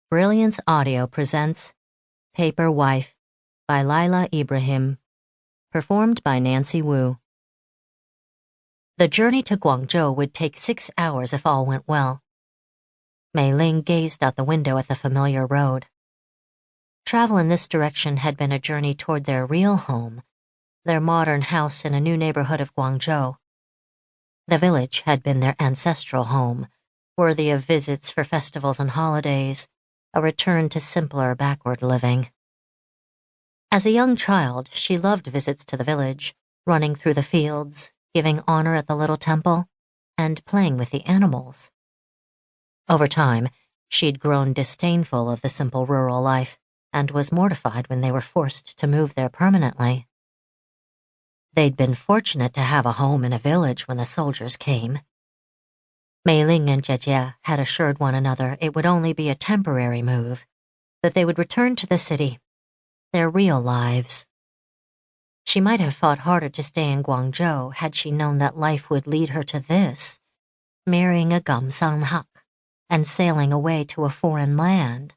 Brilliance Audio presents Paper Wife by Laila Ibrahim, performed by Nancy Wu. The journey to Guangzhou would take 6 hours if all went well. Mei Ling gazed out the window at the familiar road. Travel in this direction had been a journey toward their real home, their modern house in a new neighborhood of Guangzhou. The village had been their ancestral home, worthy of visits for festivals and holidays, a return to simpler, backward living. As a young child, she loved visits to the village, running through the fields, giving honor at the little temple, and playing with the animals. Over time, she'd grown disdainful of the simple rural life and was mortified when they were forced to move there permanently. They'd been fortunate to have a home in a village when the soldiers came. Mei Ling and Jie had assured one another it would only be a temporary move, that they would return to the city, their real lives. She might have fought harder to stay in Guangzhou had she known that life would lead her to this, marrying a Gamsang Hak and sailing away to a foreign land.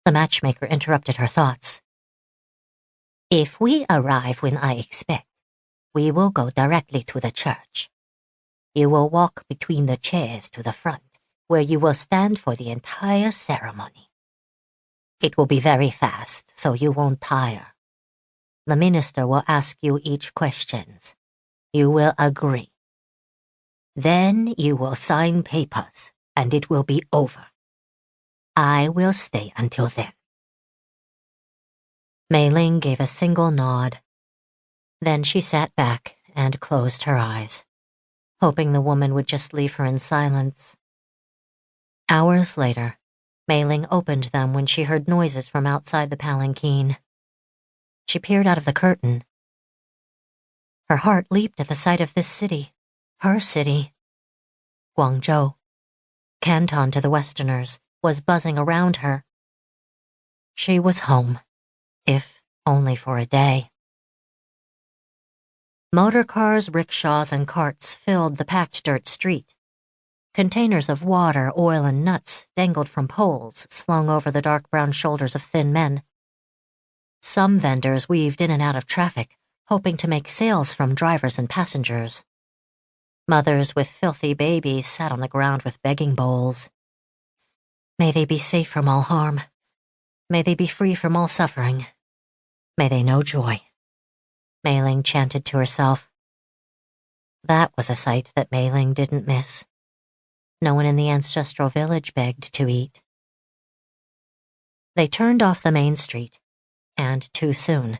The matchmaker interrupted her thoughts. "If we arrive when I expect, we will go directly to the church. You will walk between the chairs to the front, where you will stand for the entire ceremony. It will be very fast, so you won't tire. The minister will ask you each questions. You will agree. Then you will sign papers, and it will be over. I will stay until then." Mei Ling gave a single nod. Then she sat back and closed her eyes, hoping the woman would just leave her in silence. Hours later, Mei Ling opened them when she heard noises from outside the palanquin. She peered out of the curtain. Her heart leaped at the sight of this city, her city. Guangzhou, Canton to the Westerners, was buzzing around her. She was home, if only for a day. Motor cars, rickshaws, and carts filled the packed dirt street. Containers of water, oil, and nuts dangled from poles slung over the dark brown shoulders of thin men. Some vendors weaved in and out of traffic, hoping to make sales from drivers and passengers. Mothers with filthy babies sat on the ground with begging bowls. May they be safe from all harm. May they be free from all suffering. May they know joy. Mei Ling chanted to herself. That was a sight that Mei Ling didn't miss. No one in the ancestral village begged to eat. They turned off the main street, and too soon,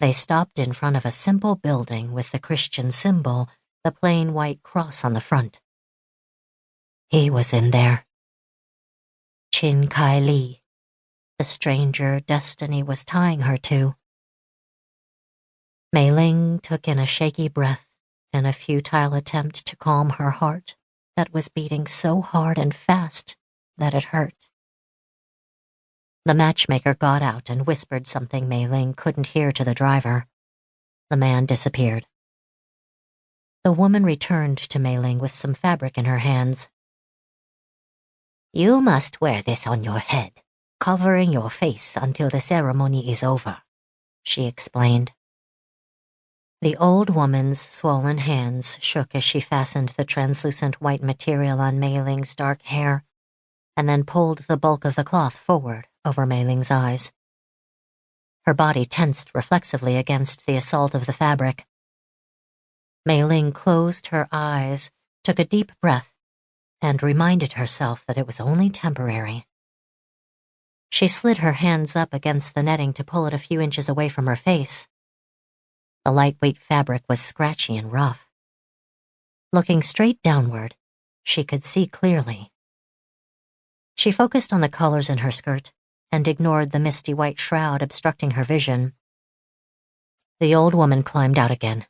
they stopped in front of a simple building with the Christian symbol, the plain white cross on the front. He was in there. Qin Kai Li, the stranger destiny was tying her to. Mei Ling took in a shaky breath in a futile attempt to calm her heart that was beating so hard and fast that it hurt. The matchmaker got out and whispered something Mei Ling couldn't hear to the driver. The man disappeared. The woman returned to Mei Ling with some fabric in her hands. "You must wear this on your head, covering your face until the ceremony is over," she explained. The old woman's swollen hands shook as she fastened the translucent white material on Mei Ling's dark hair, and then pulled the bulk of the cloth forward over Mei Ling's eyes. Her body tensed reflexively against the assault of the fabric. Mei Ling closed her eyes, took a deep breath, and reminded herself that it was only temporary. She slid her hands up against the netting to pull it a few inches away from her face. The lightweight fabric was scratchy and rough. Looking straight downward, she could see clearly. She focused on the colors in her skirt and ignored the misty white shroud obstructing her vision. The old woman climbed out again,